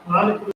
వాళ్ళు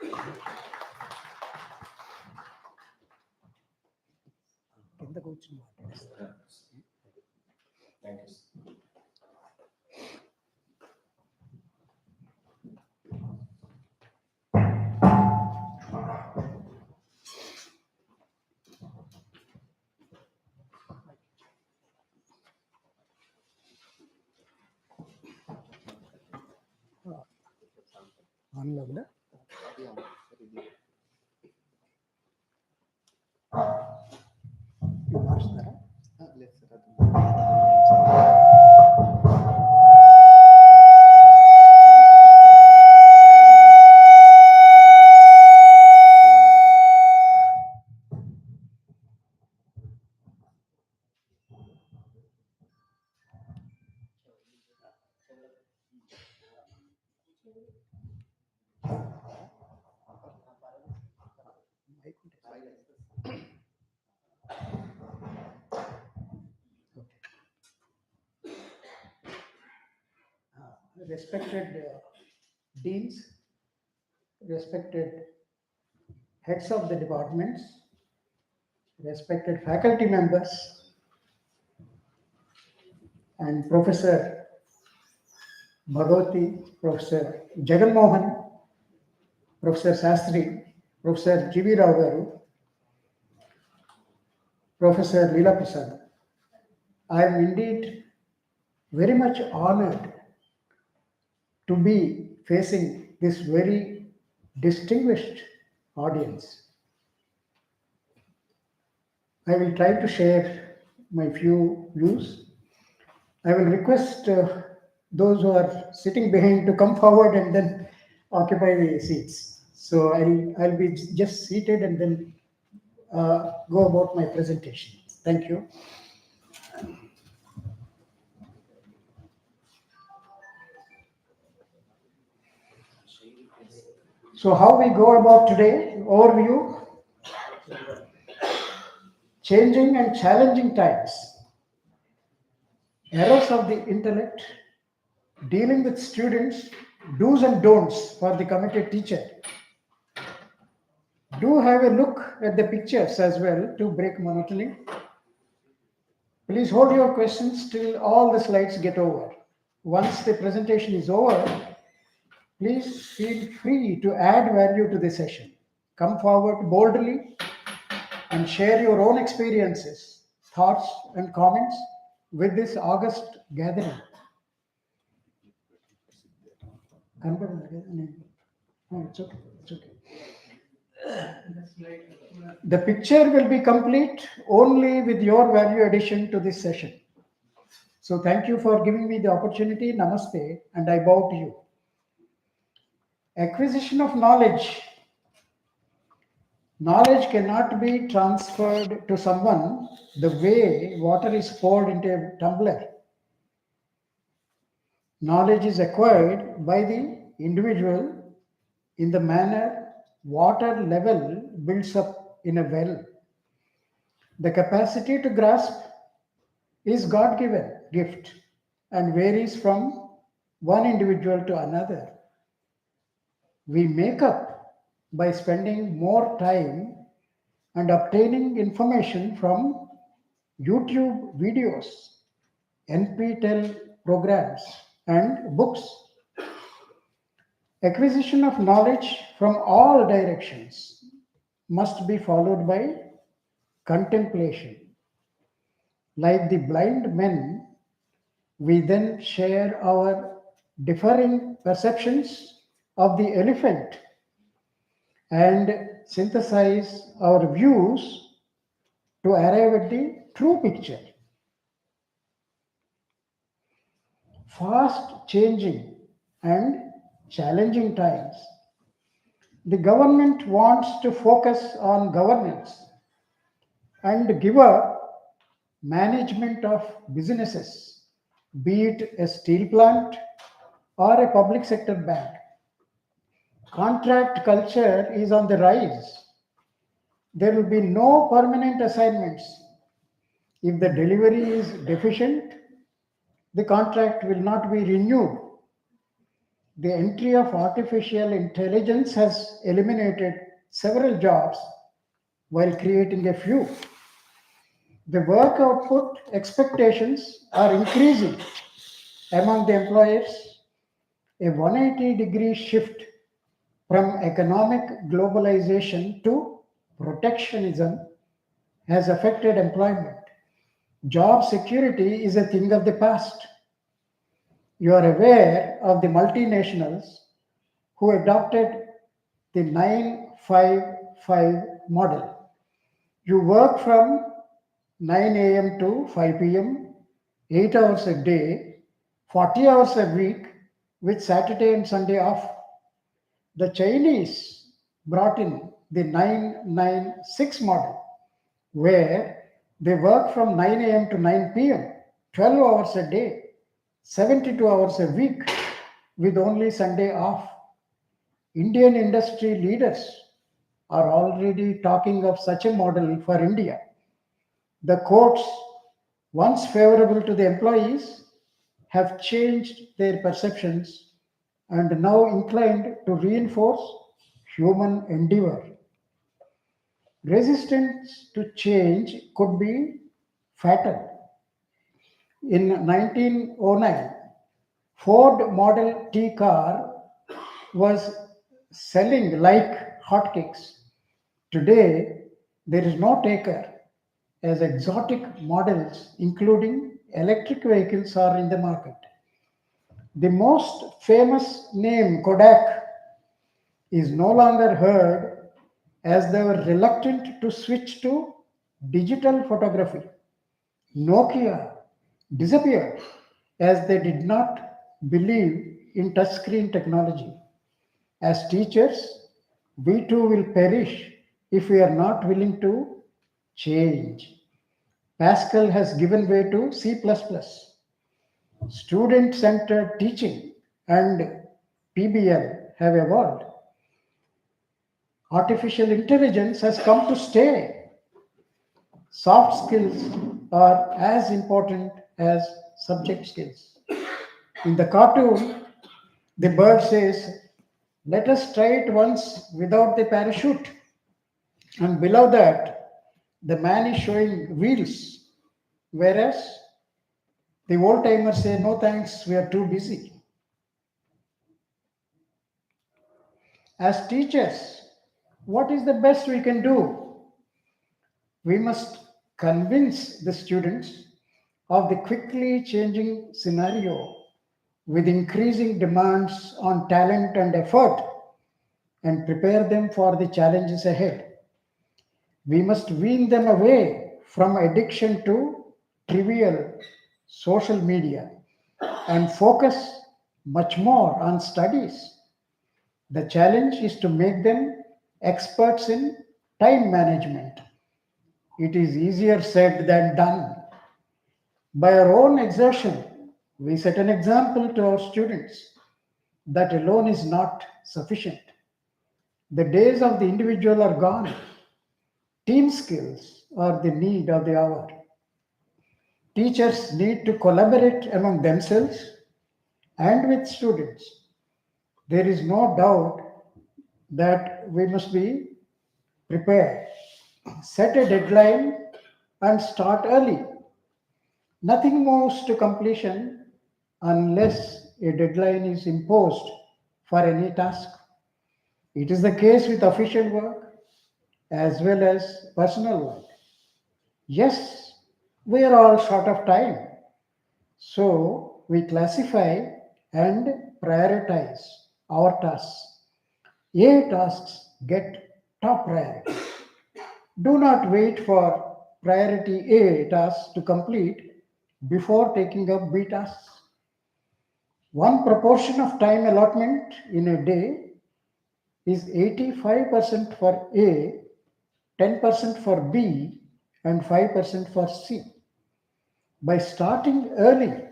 Thank you. Respected deans, respected heads of the departments, respected faculty members, and Professor Bhagavati, Professor Jagan Mohan, Professor Sastri, Professor G.V. Rao Garu, Professor Leela Prasad. I am indeed very much honored to be facing this very distinguished audience. I will try to share my few views. I will request those who are sitting behind to come forward and then occupy the seats. So I'll be just seated and then go about my presentation. Thank you. So how we go about today, overview, changing and challenging times, errors of the intellect, dealing with students, do's and don'ts for the committed teacher. Do have a look at the pictures as well to break monotony. Please hold your questions till all the slides get over. Once the presentation is over, please feel free to add value to the session. Come forward boldly and share your own experiences, thoughts, and comments with this August gathering. No, it's okay. It's okay. The picture will be complete only with your value addition to this session. So thank you for giving me the opportunity. Namaste, and I bow to you. Acquisition of knowledge. Knowledge cannot be transferred to someone the way water is poured into a tumbler. Knowledge is acquired by the individual in the manner water level builds up in a well. The capacity to grasp is God-given gift and varies from one individual to another. We make up by spending more time and obtaining information from YouTube videos, NPTEL programs, and books. Acquisition of knowledge from all directions must be followed by contemplation. Like the blind men, we then share our differing perceptions of the elephant and synthesize our views to arrive at the true picture. Fast changing and challenging times. The government wants to focus on governance and give a management of businesses, be it a steel plant or a public sector bank. Contract culture is on the rise. There will be no permanent assignments. If the delivery is deficient, the contract will not be renewed. The entry of artificial intelligence has eliminated several jobs while creating a few. The work output expectations are increasing among the employers. A 180-degree shift from economic globalization to protectionism has affected employment. Job security is a thing of the past. You are aware of the multinationals who adopted the 955 model. You work from 9 a.m. to 5 p.m., 8 hours a day, 40 hours a week, with Saturday and Sunday off. The Chinese brought in the 996 model, where they work from 9 a.m. to 9 p.m., 12 hours a day, 72 hours a week, with only Sunday off. Indian industry leaders are already talking of such a model for India. The courts, once favorable to the employees, have changed their perceptions and now inclined to reinforce human endeavor. Resistance to change could be fatal. In 1909, Ford Model T car was selling like hotcakes. Today, there is no taker as exotic models, including electric vehicles, are in the market. The most famous name, Kodak, is no longer heard as they were reluctant to switch to digital photography. Nokia disappeared as they did not believe in touchscreen technology. As teachers, we too will perish if we are not willing to change. Pascal has given way to C++. Student centered teaching and PBL have evolved. Artificial intelligence has come to stay. Soft skills are as important as subject skills. In the cartoon, the bird says, "Let us try it once without the parachute." And below that, the man is showing wheels, whereas the old timers say, "No thanks, we are too busy." As teachers, what is the best we can do? We must convince the students of the quickly changing scenario with increasing demands on talent and effort and prepare them for the challenges ahead. We must wean them away from addiction to trivial social media and focus much more on studies. The challenge is to make them experts in time management. It is easier said than done. By our own exertion, we set an example to our students that alone is not sufficient. The days of the individual are gone. Team skills are the need of the hour. Teachers need to collaborate among themselves and with students. There is no doubt that we must be prepared. Set a deadline and start early. Nothing moves to completion unless a deadline is imposed for any task. It is the case with official work as well as personal work. Yes, we are all short of time, so we classify and prioritize our tasks. A tasks get top priority. Do not wait for priority A tasks to complete before taking up B tasks. One proportion of time allotment in a day is 85% for A, 10% for B, and 5% for C. By starting early,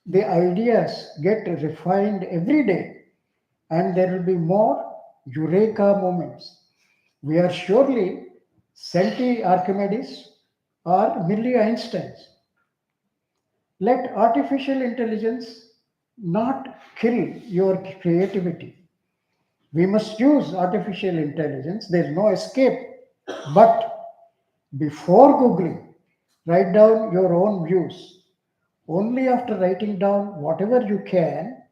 the ideas get refined every day and there will be more eureka moments. We are surely Centi Archimedes or Millie Einsteins. Let artificial intelligence not kill your creativity. We must use artificial intelligence. There's no escape. But before Googling, write down your own views. Only after writing down whatever you can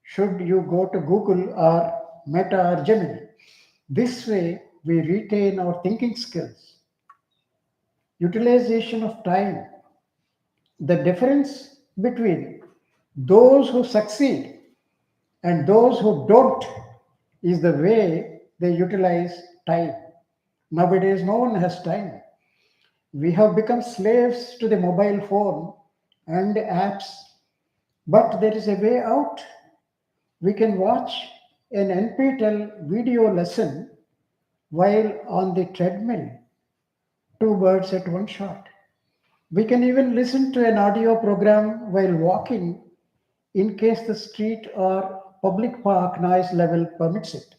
should you go to Google or Meta or Gemini. This way, we retain our thinking skills. Utilization of time. The difference between those who succeed and those who don't is the way they utilize time. Nowadays, no one has time. We have become slaves to the mobile phone and apps, but there is a way out. We can watch an NPTEL video lesson while on the treadmill, two birds at one shot. We can even listen to an audio program while walking in case the street or public park noise level permits it.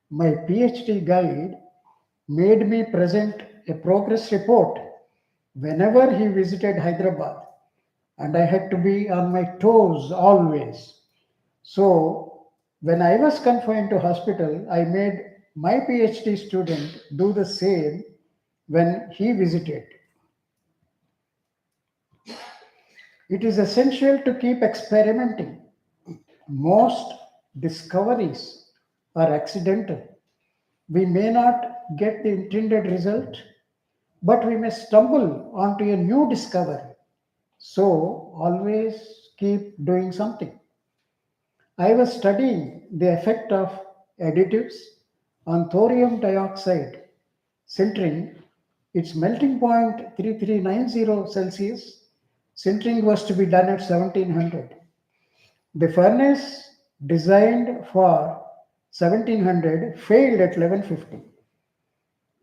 My PhD guide made me present a progress report whenever he visited Hyderabad, and I had to be on my toes always. So, when I was confined to hospital, I made my PhD student do the same when he visited. It is essential to keep experimenting. Most discoveries are accidental. We may not get the intended result, but we may stumble onto a new discovery. So, always keep doing something. I was studying the effect of additives on thorium dioxide sintering. Its melting point 3390 Celsius. Sintering was to be done at 1700. The furnace designed for 1700 failed at 1150.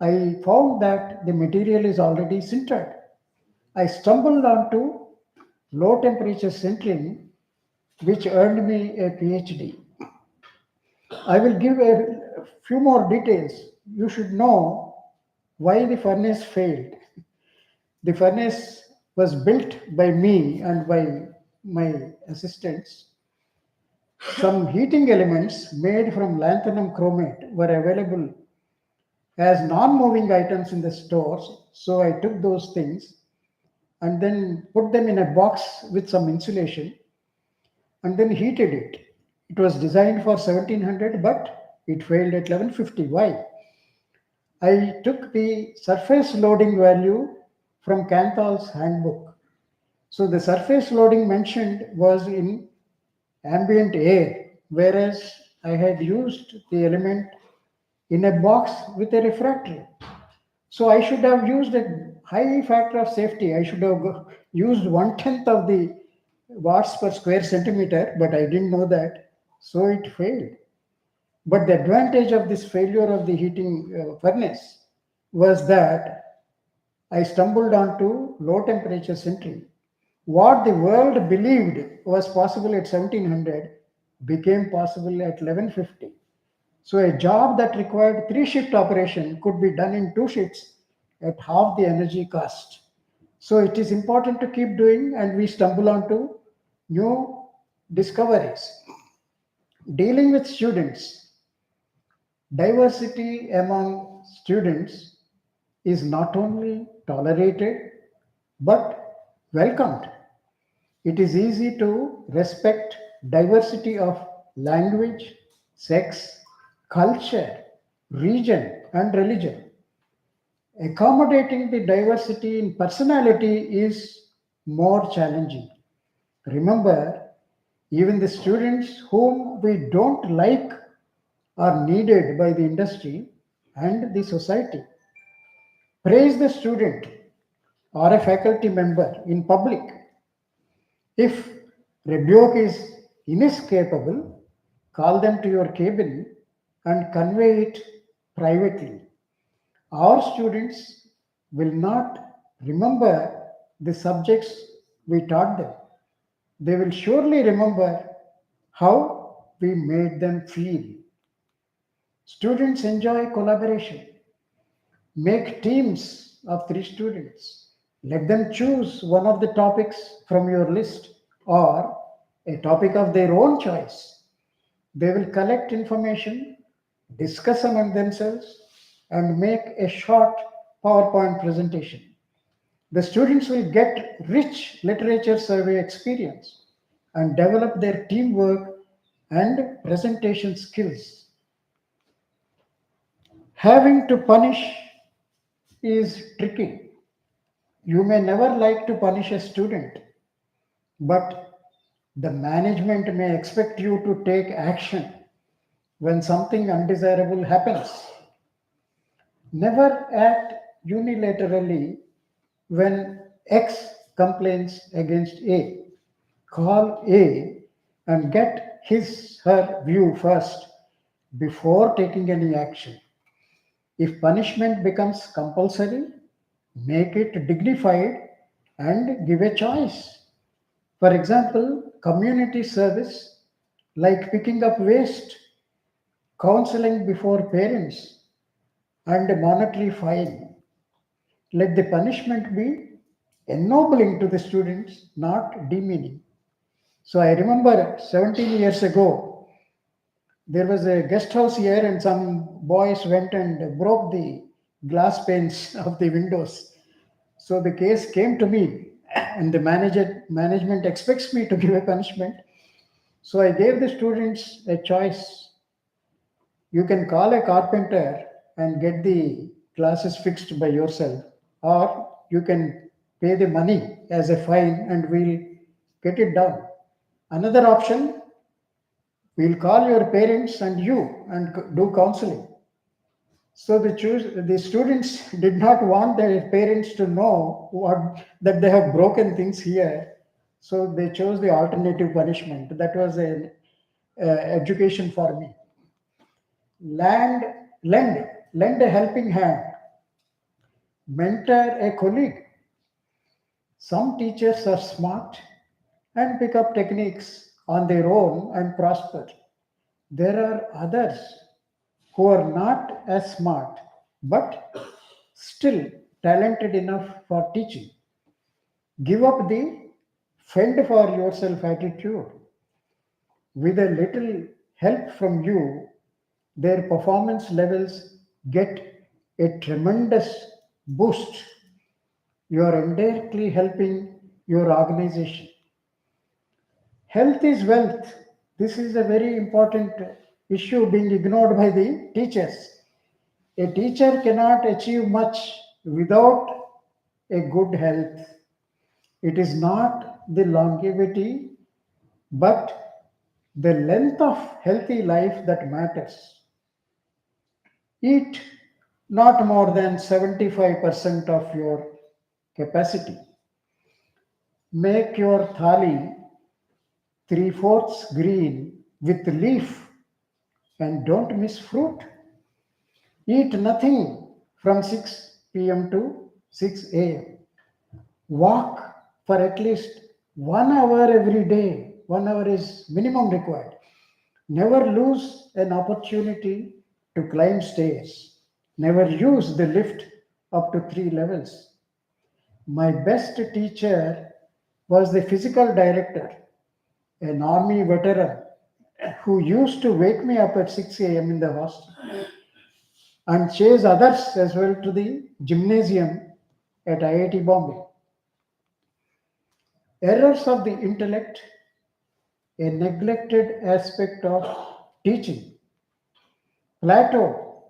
I found that the material is already sintered. I stumbled onto low temperature sintering, which earned me a PhD. I will give a few more details. You should know why the furnace failed. The furnace was built by me and by my assistants. Some heating elements made from lanthanum chromate were available as non-moving items in the stores. So I took those things and then put them in a box with some insulation and then heated it. It was designed for 1700, but it failed at 1150. Why? I took the surface loading value from Canthal's handbook. So the surface loading mentioned was in ambient air, whereas I had used the element in a box with a refractory. So I should have used a high factor of safety. I should have used one tenth of the watts per square centimeter, but I didn't know that. So it failed. But the advantage of this failure of the heating furnace was that I stumbled onto low temperature sintering. What the world believed was possible at 1700 became possible at 1150. So a job that required three shift operation could be done in two shifts at half the energy cost. So it is important to keep doing, and we stumble onto new discoveries. Dealing with students, diversity among students is not only tolerated but welcomed. It is easy to respect diversity of language, sex, culture, region, and religion. Accommodating the diversity in personality is more challenging. Remember, even the students whom we don't like are needed by the industry and the society. Praise the student or a faculty member in public. If rebuke is inescapable, call them to your cabin and convey it privately. Our students will not remember the subjects we taught them. They will surely remember how we made them feel. Students enjoy collaboration. Make teams of three students. Let them choose one of the topics from your list or a topic of their own choice. They will collect information, discuss among themselves, and make a short PowerPoint presentation. The students will get rich literature survey experience and develop their teamwork and presentation skills. Having to punish is tricky. You may never like to punish a student, but the management may expect you to take action when something undesirable happens. Never act unilaterally when X complains against A. Call A and get her view first before taking any action. If punishment becomes compulsory, make it dignified and give a choice. For example, community service like picking up waste, counseling before parents, and a monetary fine. Let the punishment be ennobling to the students, not demeaning. So I remember 17 years ago, there was a guest house here, and some boys went and broke the glass panes of the windows. So the case came to me, and the management expects me to give a punishment. So I gave the students a choice. You can call a carpenter and get the glasses fixed by yourself, or you can pay the money as a fine and we'll get it done. Another option, we'll call your parents and you and do counseling. So the students did not want their parents to know that they have broken things here. So they chose the alternative punishment. That was an education for me. Land, lend a helping hand, mentor a colleague. Some teachers are smart and pick up techniques on their own and prosper. There are others who are not as smart but still talented enough for teaching. Give up the fend for yourself attitude. With a little help from you, their performance levels get a tremendous boost. You are indirectly helping your organization. Health is wealth. This is a very important issue being ignored by the teachers. A teacher cannot achieve much without a good health. It is not the longevity, but the length of healthy life that matters. Eat not more than 75% of your capacity. Make your thali three-fourths green with leaf and don't miss fruit. Eat nothing from 6 p.m. to 6 a.m. Walk for at least 1 hour every day. 1 hour is minimum required. Never lose an opportunity to climb stairs. Never use the lift up to 3 levels. My best teacher was the physical director, an army veteran who used to wake me up at 6 a.m. in the hostel and chase others as well to the gymnasium at IIT Bombay. Errors of the intellect, a neglected aspect of teaching. Plato,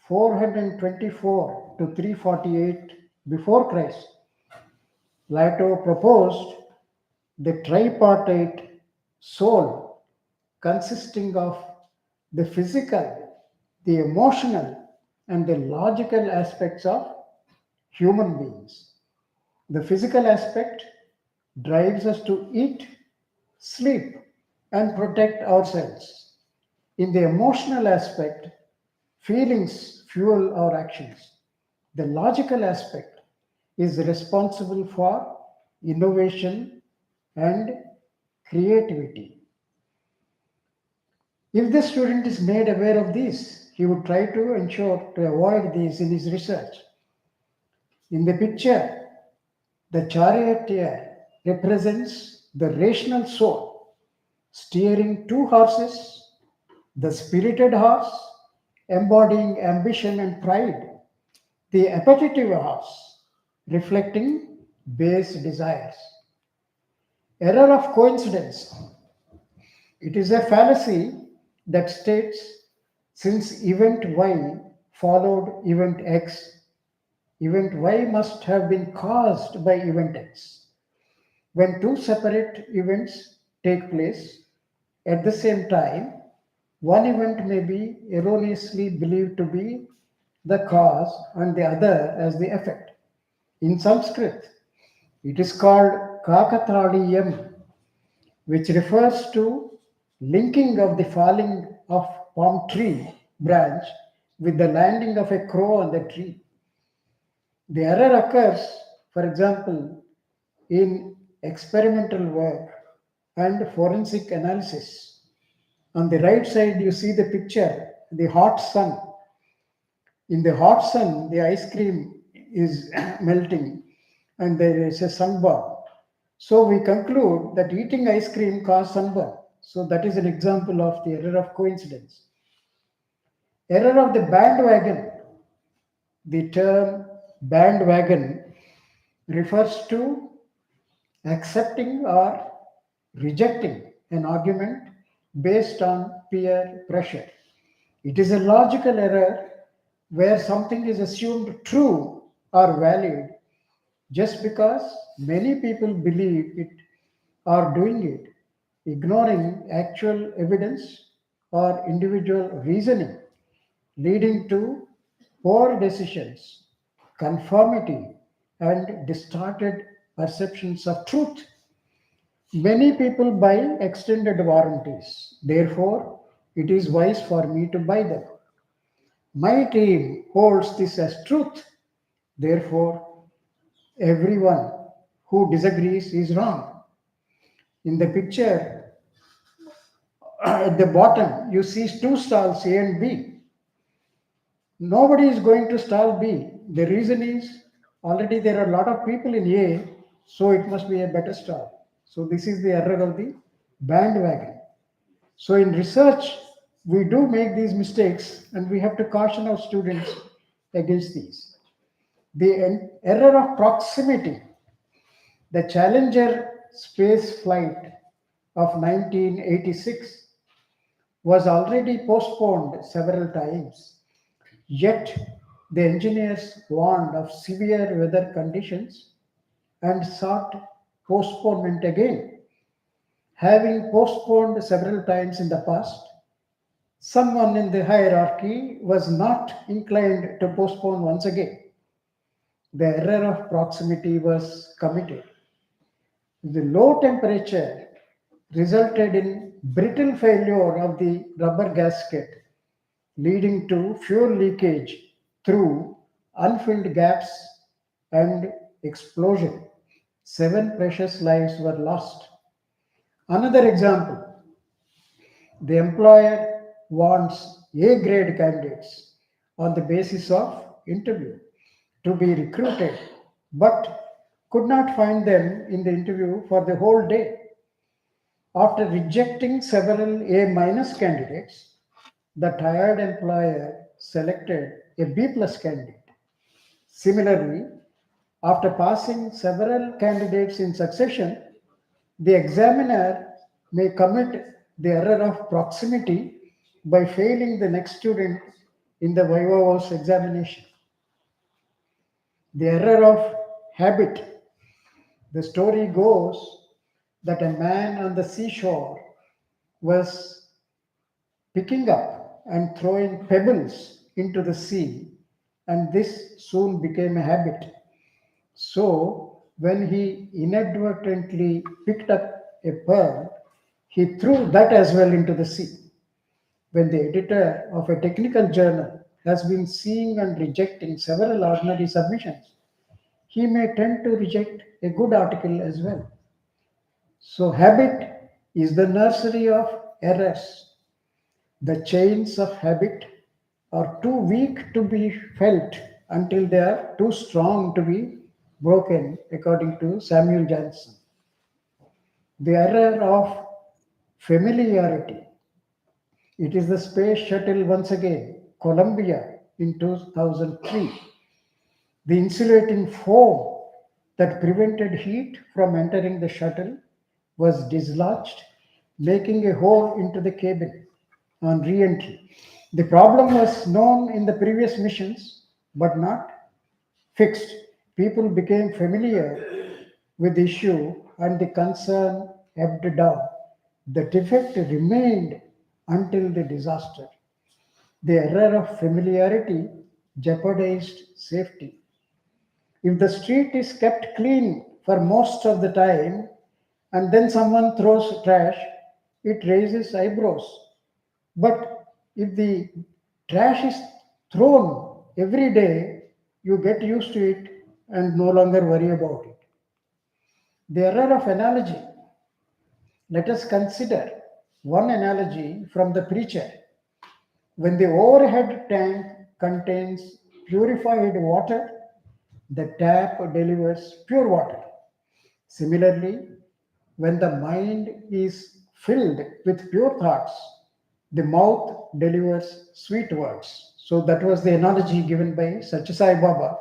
424 to 348 before Christ, Plato proposed the tripartite soul consisting of the physical, the emotional, and the logical aspects of human beings. The physical aspect drives us to eat, sleep, and protect ourselves. In the emotional aspect, feelings fuel our actions. The logical aspect is responsible for innovation and creativity. If the student is made aware of this, he would try to ensure to avoid these in his research. In the picture, the charioteer represents the rational soul. steering two horses, the spirited horse, embodying ambition and pride, the appetitive horse, reflecting base desires. Error of coincidence. It is a fallacy that states since event Y followed event X, event Y must have been caused by event X. When two separate events take place at the same time, one event may be erroneously believed to be the cause and the other as the effect. In Sanskrit, it is called Kakatradiyam, which refers to linking of the falling of palm tree branch with the landing of a crow on the tree. The error occurs, for example, in experimental work and forensic analysis. On the right side, you see the picture, the hot sun. In the hot sun, the ice cream is melting and there is a sunburn. So we conclude that eating ice cream causes sunburn. So that is an example of the error of coincidence. Error of the bandwagon. The term bandwagon refers to accepting or rejecting an argument based on peer pressure. It is a logical error where something is assumed true or valid just because many people believe it or doing it, ignoring actual evidence or individual reasoning, leading to poor decisions, conformity, and distorted perceptions of truth. Many people buy extended warranties. Therefore, it is wise for me to buy them. My team holds this as truth. Therefore, everyone who disagrees is wrong. In the picture at the bottom, you see two stalls A and B. Nobody is going to stall B. The reason is already there are a lot of people in A, so it must be a better stall. So, this is the error of the bandwagon. So, in research, we do make these mistakes and we have to caution our students against these. The error of proximity. The Challenger space flight of 1986 was already postponed several times. Yet, the engineers warned of severe weather conditions and sought postponement again. Having postponed several times in the past, someone in the hierarchy was not inclined to postpone once again. The error of proximity was committed. The low temperature resulted in brittle failure of the rubber gasket, leading to fuel leakage through unfilled gaps and explosion. Seven precious lives were lost. Another example, the employer wants A grade candidates on the basis of interview to be recruited, but could not find them in the interview for the whole day. After rejecting several A minus candidates, the tired employer selected a B plus candidate. Similarly, after passing several candidates in succession, the examiner may commit the error of proximity by failing the next student in the viva's examination. The error of habit. The story goes that a man on the seashore was picking up and throwing pebbles into the sea, and this soon became a habit. So, when he inadvertently picked up a pearl, he threw that as well into the sea. When the editor of a technical journal has been seeing and rejecting several ordinary submissions, he may tend to reject a good article as well. So, habit is the nursery of errors. The chains of habit are too weak to be felt until they are too strong to be broken, according to Samuel Johnson. The error of Familiarity. It is the space shuttle once again, Columbia in 2003. The insulating foam that prevented heat from entering the shuttle was dislodged, making a hole into the cabin on re entry. The problem was known in the previous missions but not fixed. People became familiar with the issue and the concern ebbed down. The defect remained until the disaster. The error of familiarity jeopardized safety. If the street is kept clean for most of the time and then someone throws trash, it raises eyebrows. But if the trash is thrown every day, you get used to it and no longer worry about it. The error of analogy. Let us consider one analogy from the preacher. When the overhead tank contains purified water, the tap delivers pure water. Similarly, when the mind is filled with pure thoughts, the mouth delivers sweet words. So that was the analogy given by Satyasai Baba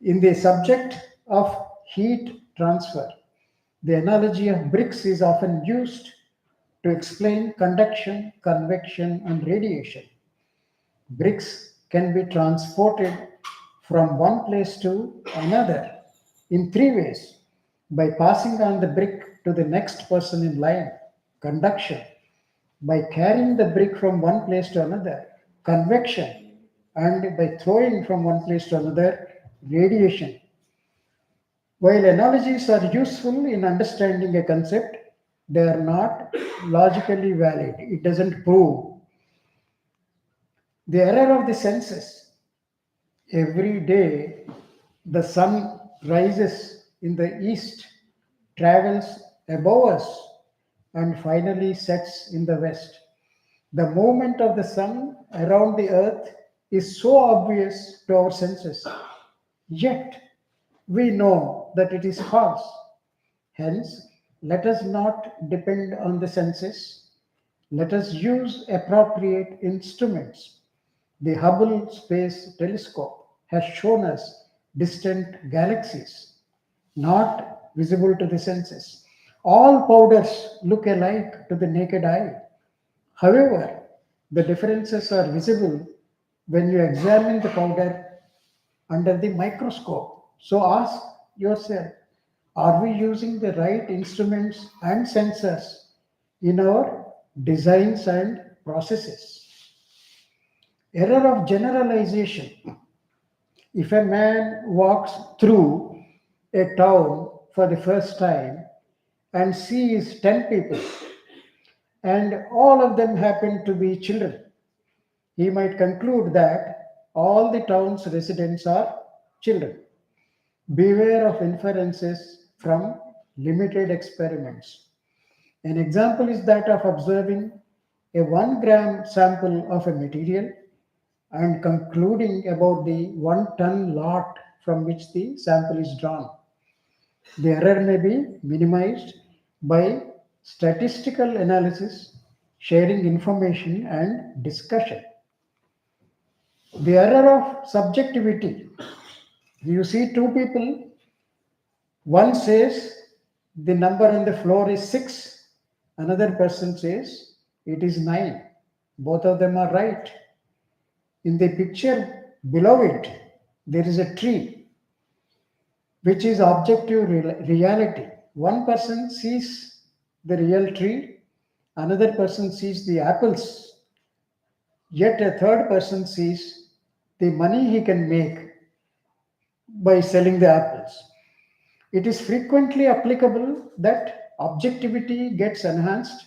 in the subject of heat transfer. The analogy of bricks is often used to explain conduction, convection, and radiation. Bricks can be transported from one place to another in three ways: by passing on the brick to the next person in line, conduction; by carrying the brick from one place to another, convection; and by throwing from one place to another, radiation. While analogies are useful in understanding a concept, they are not logically valid. It doesn't prove the error of the senses. Every day, the sun rises in the east, travels above us, and finally sets in the west. The movement of the sun around the earth is so obvious to our senses, yet we know that it is false. Hence, let us not depend on the senses. Let us use appropriate instruments. The Hubble Space Telescope has shown us distant galaxies, not visible to the senses. All powders look alike to the naked eye. However, the differences are visible when you examine the powder under the microscope. So ask yourself, are we using the right instruments and sensors in our designs and processes? Error of generalization. If a man walks through a town for the first time and sees 10 people and all of them happen to be children, he might conclude that all the town's residents are children. Beware of inferences from limited experiments. An example is that of observing a 1 gram sample of a material and concluding about the 1 ton lot from which the sample is drawn. The error may be minimized by statistical analysis, sharing information, and discussion. The error of subjectivity. You see two people, one says the number on the floor is 6, another person says it is 9. Both of them are right. In the picture below it, there is a tree, which is objective reality. One person sees the real tree, another person sees the apples, yet a third person sees the money he can make by selling the apples. It is frequently applicable that objectivity gets enhanced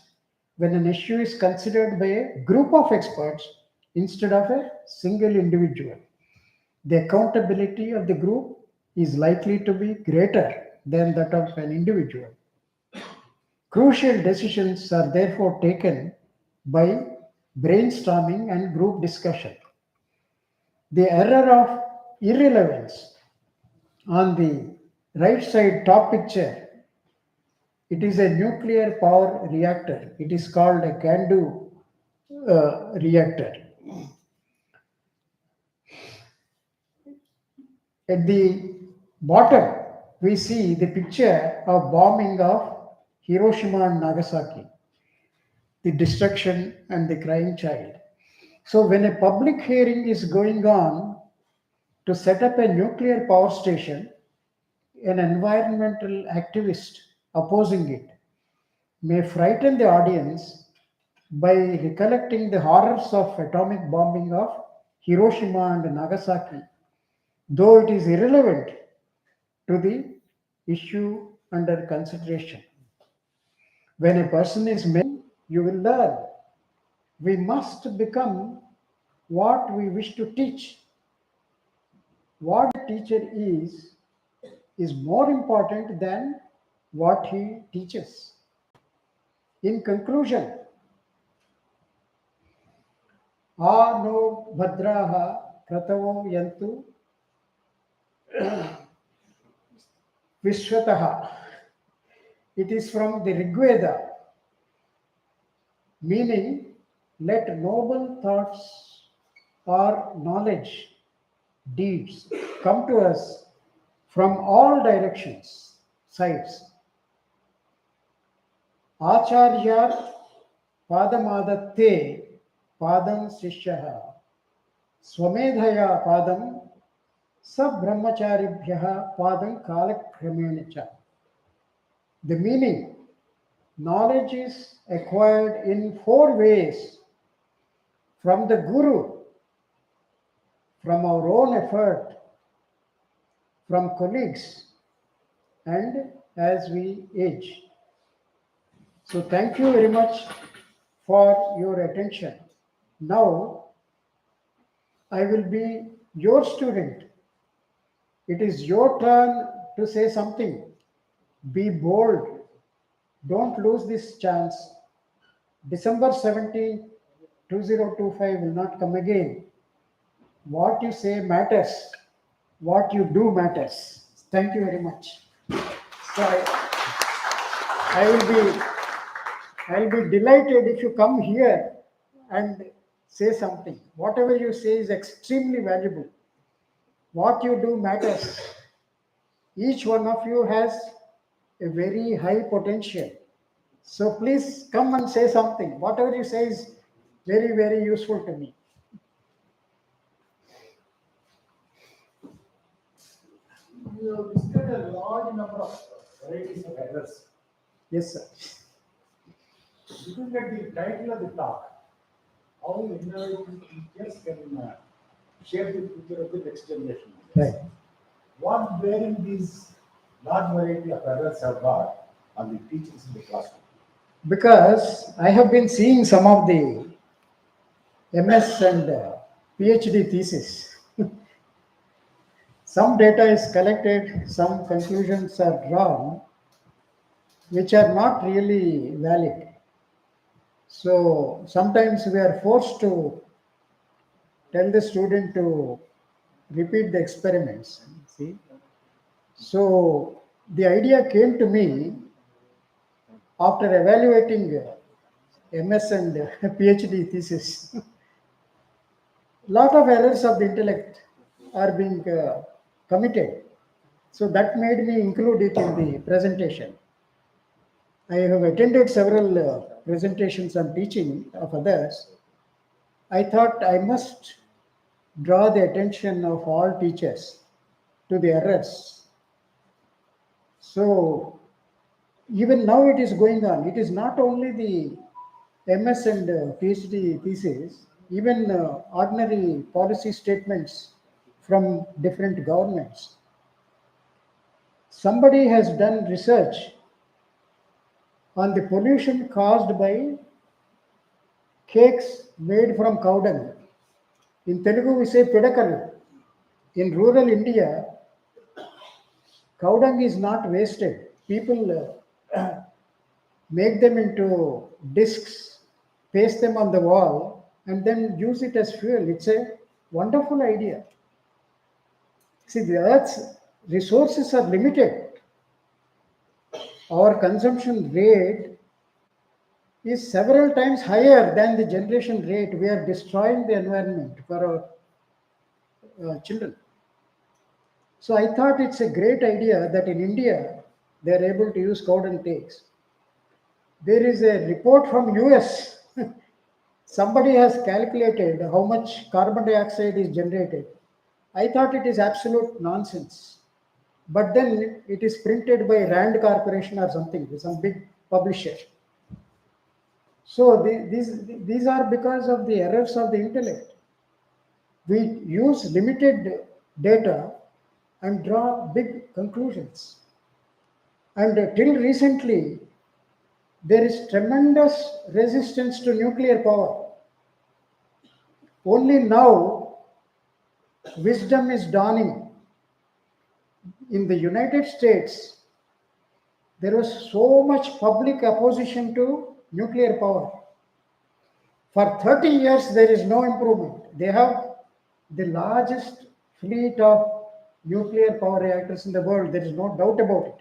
when an issue is considered by a group of experts instead of a single individual. The accountability of the group is likely to be greater than that of an individual. Crucial decisions are therefore taken by brainstorming and group discussion. The error of irrelevance. On the right side top picture, It is a nuclear power reactor. It is called a Gandu reactor. At the bottom, we see the picture of bombing of Hiroshima and Nagasaki, the destruction and the crying child. So when a public hearing is going on to set up a nuclear power station, an environmental activist opposing it may frighten the audience by recollecting the horrors of atomic bombing of Hiroshima and Nagasaki, though it is irrelevant to the issue under consideration. When a person is you will learn. We must become what we wish to teach. What a teacher is more important than what he teaches. In conclusion, a no bhadraha kratavo yantu vishwataha. It is from the Rigveda, meaning let noble thoughts or knowledge, deeds come to us from all directions, sides. Acharyat padamadatte padam sishyaha swamedhaya padam sabrahmacharibhyaha padam kalakramena cha. The meaning, knowledge is acquired in four ways: from the Guru, from our own effort, from colleagues, and as we age. So thank you very much for your attention. Now I will be your student. It is your turn to say something. Be bold. Don't lose this chance. December 17th, 2025 will not come again. What you say matters. What you do matters. Thank you very much. So I will be I'll be delighted if you come here and say something. Whatever you say is extremely valuable. What you do matters. Each one of you has a very high potential. So please come and say something. Whatever you say is very, very useful to me. You have listed a large number of varieties of errors. Yes, sir. Looking at the title of the talk, how innovative teachers can shape the future of the next generation. Right. What bearing these large variety of errors have got on the teachers in the classroom? Because I have been seeing some of the MS and PhD thesis. Some data is collected, some conclusions are drawn, which are not really valid. So sometimes we are forced to tell the student to repeat the experiments. See, so the idea came to me after evaluating MS and PhD thesis. Lot of errors of the intellect are being committed. So that made me include it in the presentation. I have attended several presentations on teaching of others. I thought I must draw the attention of all teachers to the errors. So even now it is going on. It is not only the MS and PhD thesis, even ordinary policy statements from different governments. Somebody has done research on the pollution caused by cakes made from cow dung. In Telugu, we say pidakalu. In rural India, cow dung is not wasted. People make them into discs, paste them on the wall, and then use it as fuel. It's a wonderful idea. See, the Earth's resources are limited. our consumption rate is several times higher than the generation rate. We are destroying the environment for our children. So I thought it's a great idea that in India they are able to use cowed and takes. There is a report from US. Somebody has calculated how much carbon dioxide is generated. I thought it is absolute nonsense. But then it is printed by Rand Corporation or something, some big publisher. So these are because of the errors of the intellect. We use limited data and draw big conclusions. And till recently, there is tremendous resistance to nuclear power. Only now, wisdom is dawning. In the United States, there was so much public opposition to nuclear power. For 30 years, there is no improvement. They have the largest fleet of nuclear power reactors in the world. There is no doubt about it.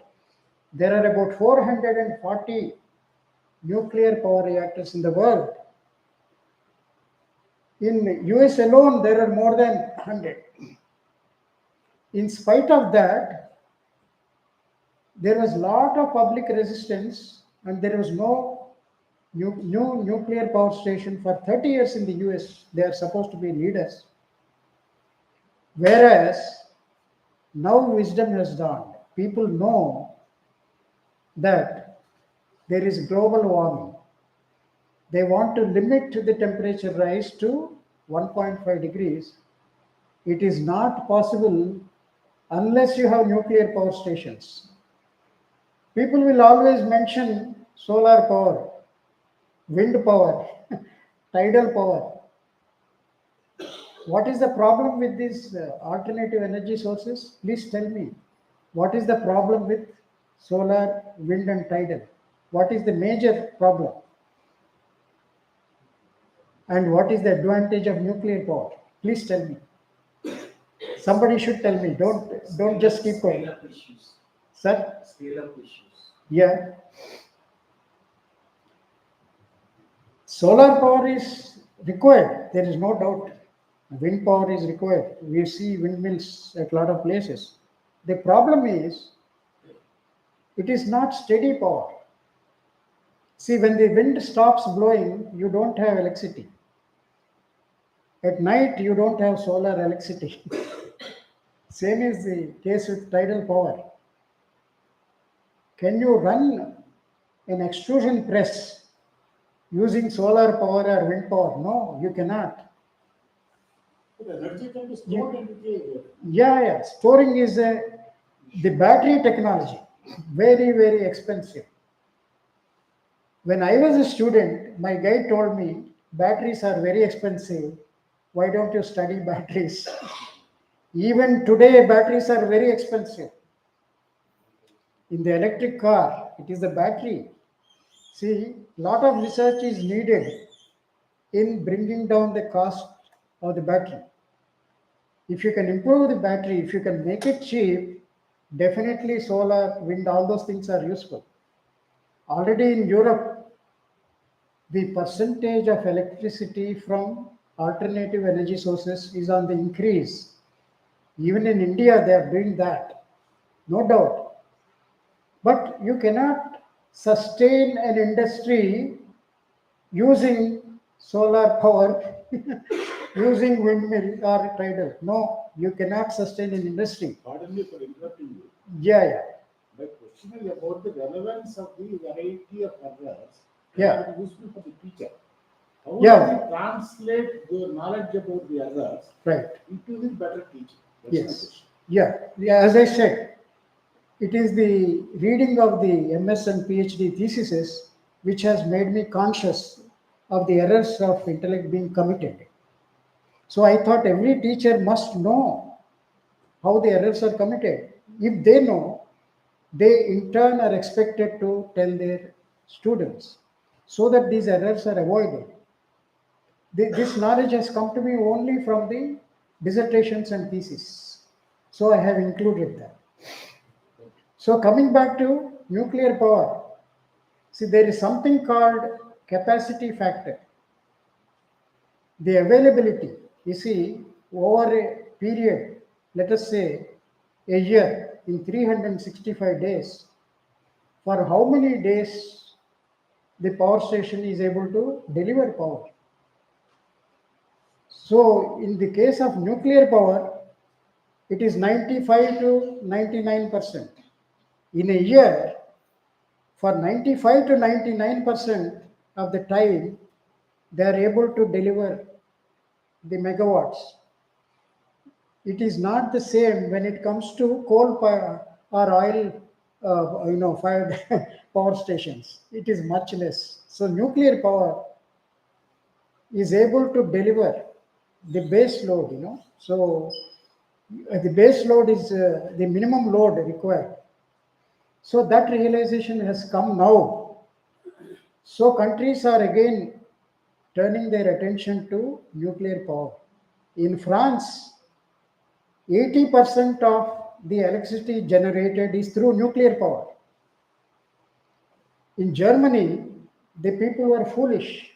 There are about 440 nuclear power reactors in the world. In US alone, there are more than 100. In spite of that, there was a lot of public resistance and there was no new nuclear power station for 30 years in the US. They are supposed to be leaders. Whereas now wisdom has dawned. People know that there is global warming. They want to limit the temperature rise to 1.5 degrees. It is not possible unless you have nuclear power stations. People will always mention solar power, wind power, tidal power. What is the problem with these alternative energy sources? Please tell me. What is the problem with solar, wind, and tidal? What is the major problem? And what is the advantage of nuclear power? Please tell me. Somebody should tell me. Don't just keep quiet. Scale up issues. Sir? Scale up issues. Yeah. Solar power is required. There is no doubt. Wind power is required. We see windmills at a lot of places. The problem is it is not steady power. See, when the wind stops blowing, you don't have electricity. At night, you don't have solar electricity. Same is the case with tidal power. Can you run an extrusion press using solar power or wind power? No, you cannot. The energy can be stored in the Yeah. Storing is the battery technology. Very, very expensive. When I was a student, my guide told me batteries are very expensive. Why don't you study batteries? Even today, batteries are very expensive. In the electric car, it is the battery. See, lot of research is needed in bringing down the cost of the battery. If you can improve the battery, if you can make it cheap, definitely solar, wind, all those things are useful. Already in Europe, the percentage of electricity from alternative energy sources is on the increase. Even in India, they are doing that, no doubt. But you cannot sustain an industry using solar power, using windmill or tidal. No, you cannot sustain an industry. Pardon me for interrupting you. Yeah. My question is about the relevance of the variety of errors Yeah. that are useful for the teacher. How Yeah. does he translate the knowledge about the errors Right. into the better teaching? That's my Yes. question. Yeah. As I said, it is the reading of the MS and PhD theses which has made me conscious of the errors of intellect being committed. So I thought every teacher must know how the errors are committed. If they know, they in turn are expected to tell their students so that these errors are avoided. This knowledge has come to me only from the dissertations and theses. So I have included that. So coming back to nuclear power. See, there is something called capacity factor, the availability. You see, over a period, let us say a year, in 365 days, for how many days the power station is able to deliver power. So, in the case of nuclear power, it is 95 to 99%. In a year, for 95 to 99% of the time, they are able to deliver the megawatts. It is not the same when it comes to coal power or oil, fired power stations. It is much less. So nuclear power is able to deliver the base load. So the base load is the minimum load required. So that realization has come now. So countries are again turning their attention to nuclear power. In France, 80% of the electricity generated is through nuclear power. In Germany, the people were foolish.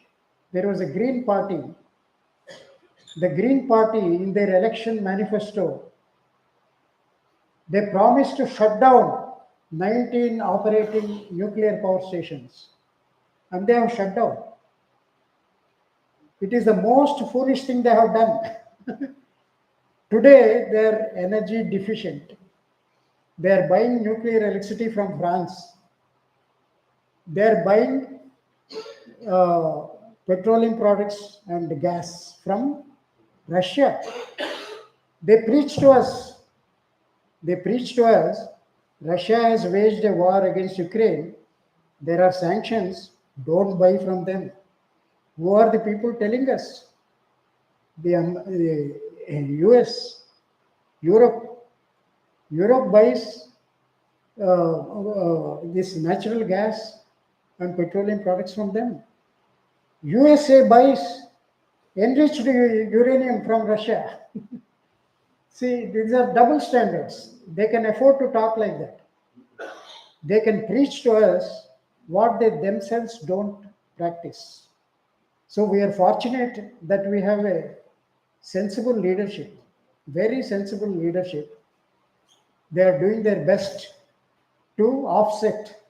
There was a Green Party. The Green Party, in their election manifesto, they promised to shut down 19 operating nuclear power stations. And they have shut down. It is the most foolish thing they have done. Today, they are energy deficient. They are buying nuclear electricity from France. They are buying uh, petroleum products and gas from Russia. They preach to us. They preach to us. Russia has waged a war against Ukraine. There are sanctions. Don't buy from them. Who are the people telling us? The US, Europe. Europe buys this natural gas and petroleum products from them. USA buys enriched uranium from Russia. See, these are double standards. They can afford to talk like that. They can preach to us what they themselves don't practice. So we are fortunate that we have a sensible leadership, very sensible leadership. They are doing their best to offset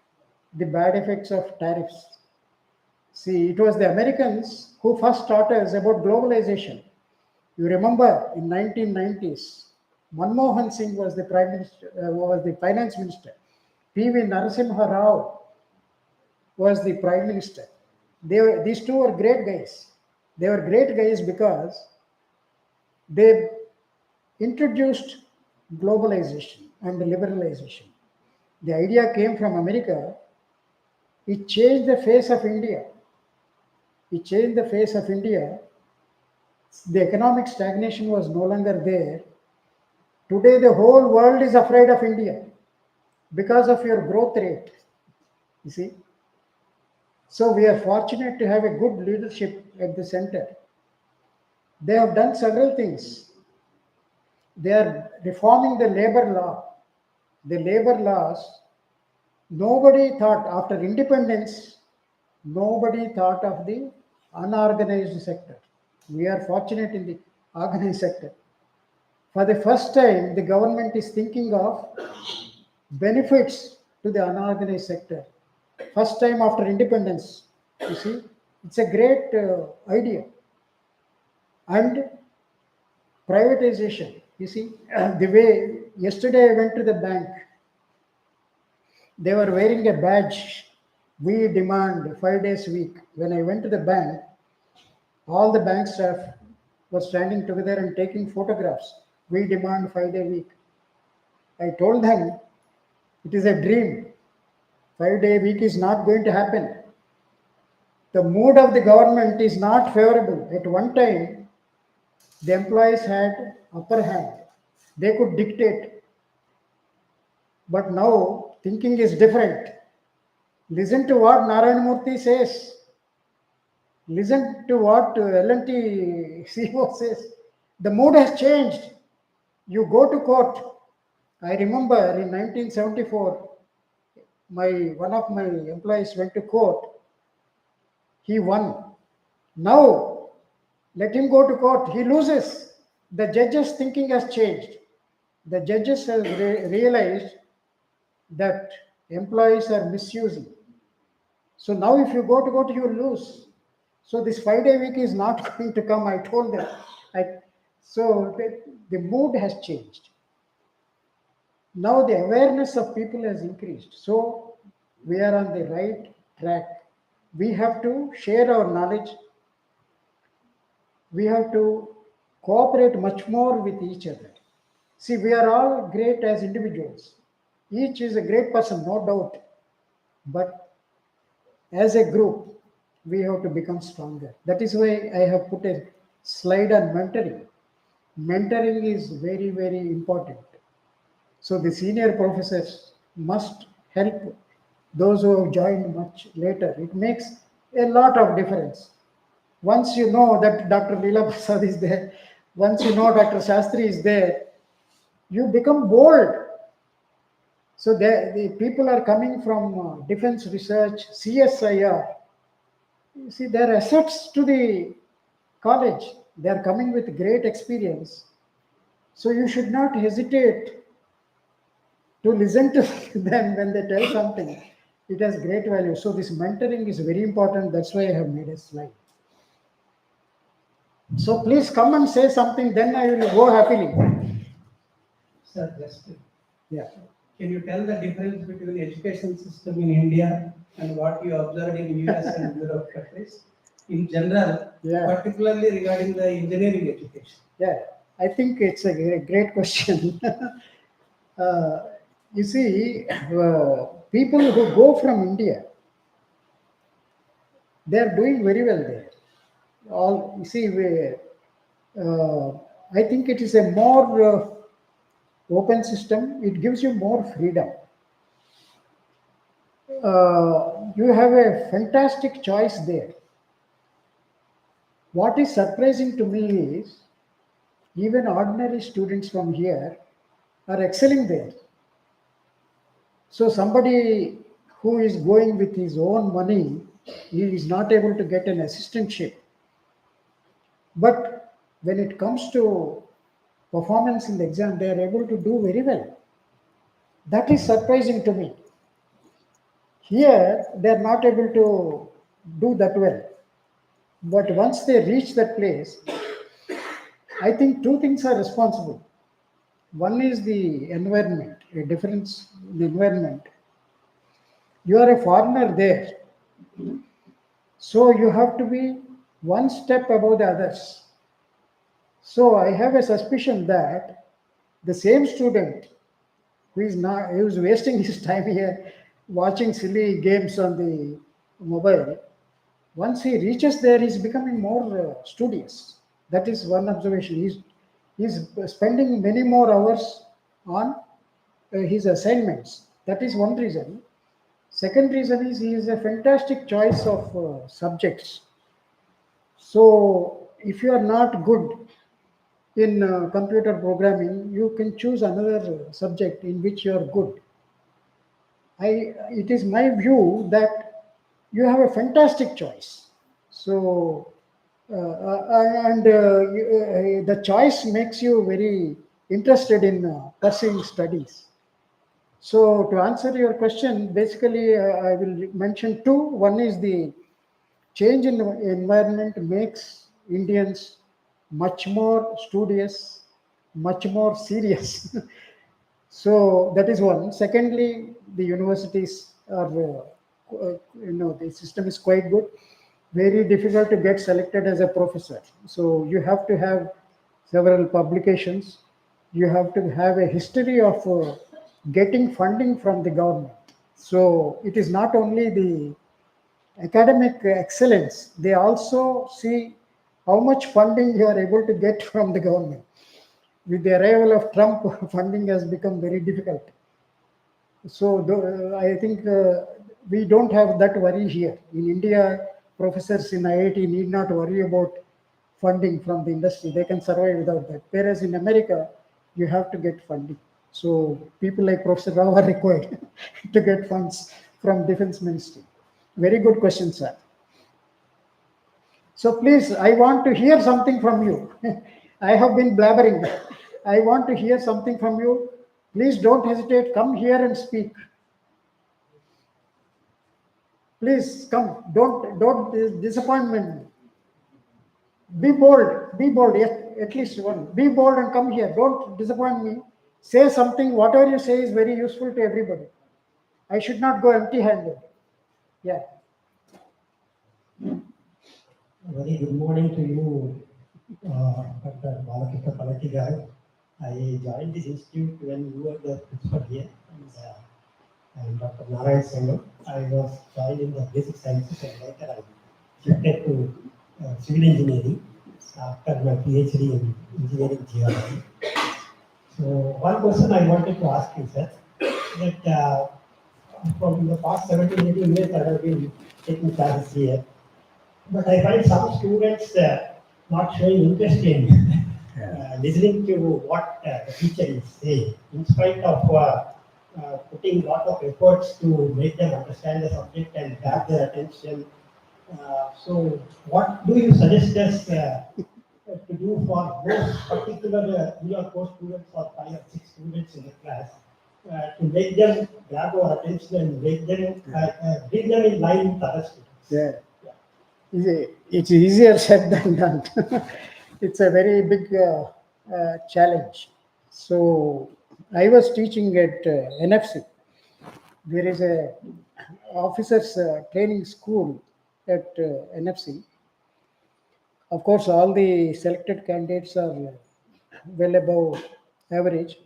the bad effects of tariffs. See, it was the Americans who first taught us about globalization. You remember in 1990s, Manmohan Singh was the prime minister, was the finance minister. P.V. Narasimha Rao was the prime minister. These two were great guys. They were great guys because they introduced globalization and liberalization. The idea came from America. It changed the face of India. It changed the face of India. The economic stagnation was no longer there. Today, the whole world is afraid of India because of your growth rate. You see? So, we are fortunate to have a good leadership at the center. They have done several things. They are reforming the labor law. The labor laws, nobody thought after independence, nobody thought of the unorganized sector. We are fortunate in the organized sector. For the first time, the government is thinking of benefits to the unorganized sector. First time after independence, you see, it's a great idea. And privatization, you see, the way yesterday I went to the bank, they were wearing a badge. We demand 5 days a week. When I went to the bank, all the bank staff were standing together and taking photographs. We demand 5 day week. I told them it is a dream. 5 day week is not going to happen. The mood of the government is not favorable. At one time, the employees had upper hand. They could dictate. But now thinking is different. Listen to what Narayan Murthy says. Listen to what L&T CEO says. The mood has changed. You go to court. I remember in 1974, my one of my employees went to court. He won. Now let him go to court. He loses. The judge's thinking has changed. The judges have realized that employees are misusing. So now if you go to court, you will lose. So this 5 day week is not going to come. I told them. I, so the mood has changed. Now the awareness of people has increased. So we are on the right track. We have to share our knowledge. We have to cooperate much more with each other. See, we are all great as individuals. Each is a great person, no doubt. But as a group, we have to become stronger. That is why I have put a slide on mentoring. Mentoring is very, very important. So the senior professors must help those who have joined much later. It makes a lot of difference. Once you know that Dr. Leela Prasad is there, once you know Dr. Shastri is there, you become bold. So the people are coming from defense research, CSIR. You see, they're assets to the college. They're coming with great experience. So you should not hesitate to listen to them when they tell something. It has great value. So this mentoring is very important. That's why I have made a slide. So please come and say something, then I will go happily. Sir, just Yeah. can you tell the difference between education system in India and what you observed in US and Europe countries in general, Yeah. particularly regarding the engineering education? Yeah, I think it's a great question. You see, people who go from India, they are doing very well there. All you see, I think it is a more open system. It gives you more freedom. You have a fantastic choice there. What is surprising to me is even ordinary students from here are excelling there. So somebody who is going with his own money, he is not able to get an assistantship. But when it comes to performance in the exam, they are able to do very well. That is surprising to me. Here, they are not able to do that well. But once they reach that place, I think two things are responsible. One is the environment, a difference in the environment. You are a foreigner there, so you have to be one step above the others. So I have a suspicion that the same student who is wasting his time here watching silly games on the mobile, once he reaches there, he's becoming more studious. That is one observation. He's spending many more hours on his assignments. That is one reason. Second reason is he is a fantastic choice of subjects. So if you are not good in computer programming, you can choose another subject in which you are good. It is my view that you have a fantastic choice. So, the choice makes you very interested in pursuing studies. So, to answer your question, basically, I will mention two. One is the change in environment makes Indians much more studious, much more serious. So that is one. Secondly, the universities are, the system is quite good. Very difficult to get selected as a professor. So you have to have several publications. You have to have a history of getting funding from the government. So it is not only the academic excellence, they also see how much funding you are able to get from the government. With the arrival of Trump, funding has become very difficult. So I think we don't have that worry here. In India, professors in IIT need not worry about funding from the industry. They can survive without that. Whereas in America, you have to get funding. So people like Professor Rao are required to get funds from Defense Ministry. Very good question, sir. So please, I want to hear something from you. I have been blabbering. I want to hear something from you. Please don't hesitate. Come here and speak. Please come. Don't disappoint me. Be bold. Be bold. Yes, at least one. Be bold and come here. Don't disappoint me. Say something. Whatever you say is very useful to everybody. I should not go empty-handed. Yeah. Very good morning to you, Dr. Balakita Palatigar. I joined this institute when you were the principal here, and Dr. Narayan Sengam. I was joined in the basic sciences and later I shifted to civil engineering after my PhD in engineering geology. So one question I wanted to ask you, sir, that from the past 17, 18 years I have been taking classes here. But I find some students not showing interest in listening to what the teacher is saying, in spite of putting a lot of efforts to make them understand the subject and grab their attention. So, what do you suggest us to do for those particular 3 or 4 students or 5 or 6 students in the class to make them grab our attention and make them bring them in line with other students? Yeah. It's easier said than done. It's a very big challenge. So I was teaching at NFC. There is a officers training school at NFC. Of course, all the selected candidates are well above average,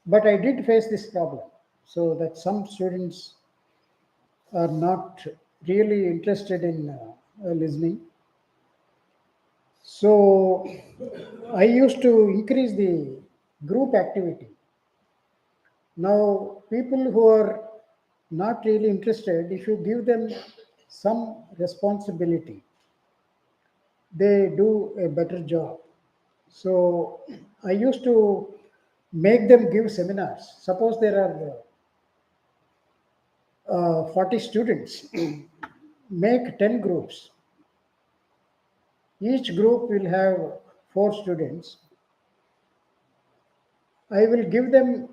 but I did face this problem. So that some students are not really interested in listening. So I used to increase the group activity. Now, people who are not really interested, if you give them some responsibility, they do a better job. So I used to make them give seminars. Suppose there are 40 students, make 10 groups. Each group will have 4 students. I will give them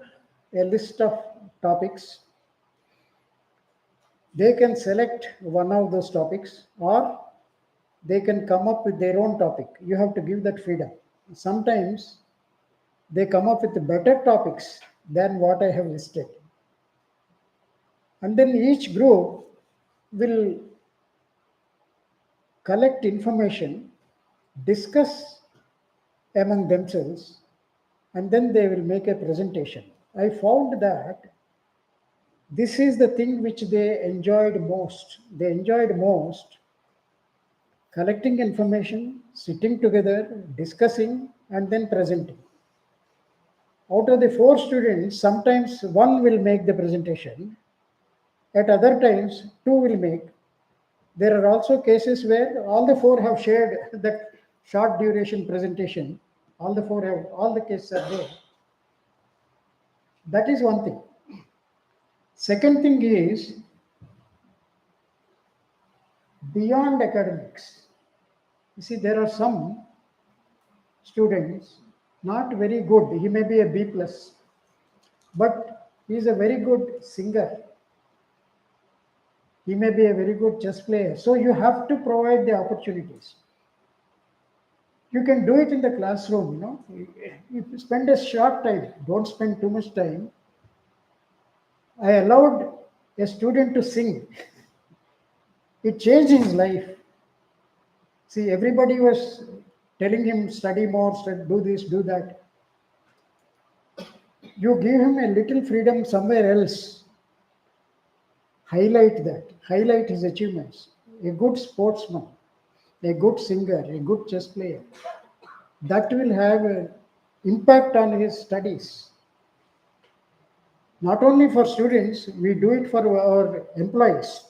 a list of topics. They can select one of those topics or they can come up with their own topic. You have to give that freedom. Sometimes they come up with better topics than what I have listed. And then each group will collect information, discuss among themselves, and then they will make a presentation. I found that this is the thing which they enjoyed most. They enjoyed most collecting information, sitting together, discussing, and then presenting. Out of the 4 students, sometimes one will make the presentation, at other times, 2 will make. There are also cases where all the 4 have shared that short duration presentation. All the 4 have, all the cases are there. That is one thing. Second thing is beyond academics. You see, there are some students not very good. He may be a B plus, but he is a very good singer. He may be a very good chess player. So you have to provide the opportunities. You can do it in the classroom, you know. You spend a short time, don't spend too much time. I allowed a student to sing. It changed his life. See, everybody was telling him study more, do this, do that. You give him a little freedom somewhere else. Highlight that, highlight his achievements. A good sportsman, a good singer, a good chess player. That will have an impact on his studies. Not only for students, we do it for our employees.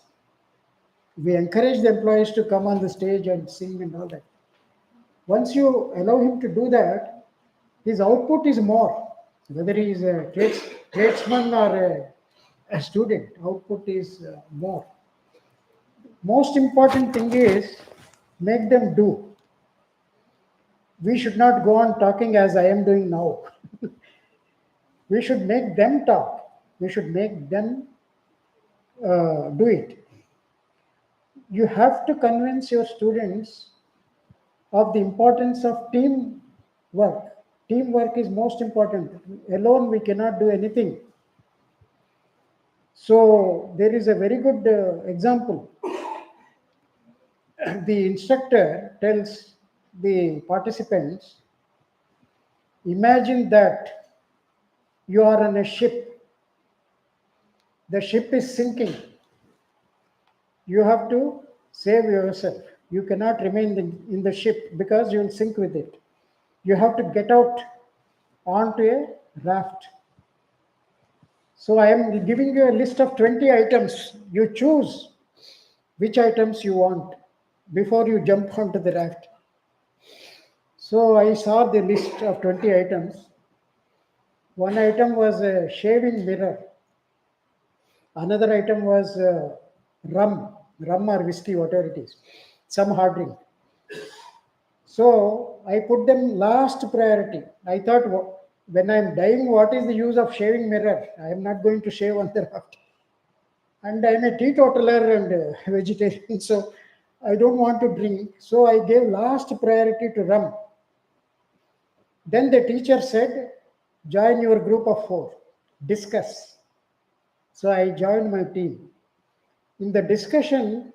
We encourage the employees to come on the stage and sing and all that. Once you allow him to do that, his output is more. Whether he is a tradesman or a student, output is more. Most important thing is make them do. We should not go on talking as I am doing now. We should make them talk. We should make them do it. You have to convince your students of the importance of team work. Teamwork is most important. Alone we cannot do anything. So there is a very good example. The instructor tells the participants, imagine that you are on a ship. The ship is sinking. You have to save yourself. You cannot remain in the ship because you will sink with it. You have to get out onto a raft. So I am giving you a list of 20 items. You choose which items you want before you jump onto the raft. So I saw the list of 20 items. One item was a shaving mirror. Another item was rum or whiskey, whatever it is, some hard drink. So I put them last priority. I thought, when I'm dying, what is the use of shaving mirror? I am not going to shave on the raft. And I'm a teetotaler and vegetarian, so I don't want to drink. So I gave last priority to rum. Then the teacher said, join your group of 4, discuss. So I joined my team. In the discussion,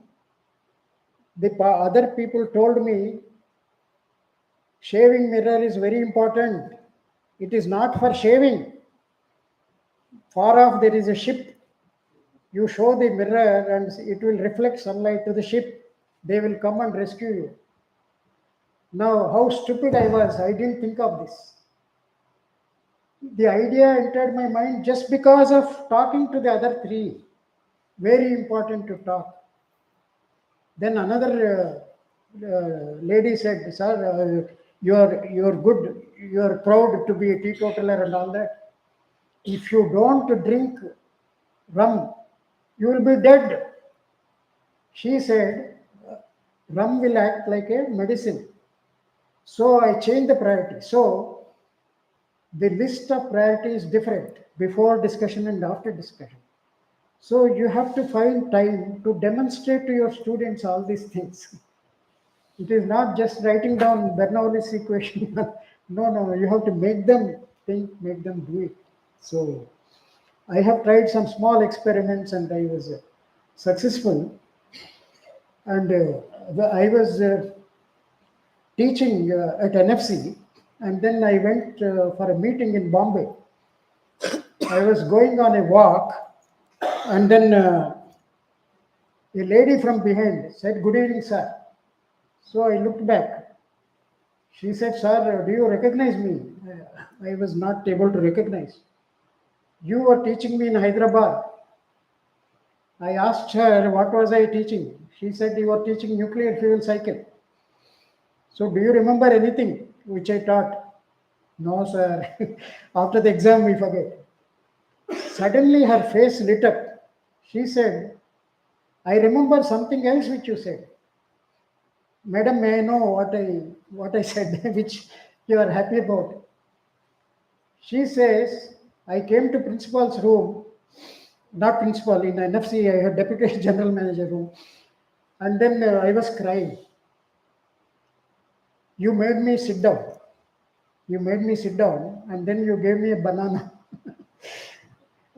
the other people told me, shaving mirror is very important. It is not for shaving. Far off there is a ship. You show the mirror and it will reflect sunlight to the ship. They will come and rescue you. Now, how stupid I was. I didn't think of this. The idea entered my mind just because of talking to the other 3. Very important to talk. Then another lady said, sir, you're good. You're proud to be a teetotaler and all that. If you don't drink rum, you will be dead. She said, rum will act like a medicine. So I changed the priority. So the list of priorities is different before discussion and after discussion. So you have to find time to demonstrate to your students all these things. It is not just writing down Bernoulli's equation. No, you have to make them think, make them do it. So I have tried some small experiments and I was successful. And I was teaching at NFC, and then I went for a meeting in Bombay. I was going on a walk, and then a lady from behind said, good evening, sir. So I looked back. She said, sir, do you recognize me? I was not able to recognize. You were teaching me in Hyderabad. I asked her, what was I teaching? She said, you were teaching nuclear fuel cycle. So do you remember anything which I taught? No, sir. After the exam, we forget. Suddenly her face lit up. She said, I remember something else which you said. Madam, may I know what I said, which you are happy about? She says, I came to principal's room, not principal, in NFC, I had deputy general manager room, and then I was crying. You made me sit down. You made me sit down, and then you gave me a banana.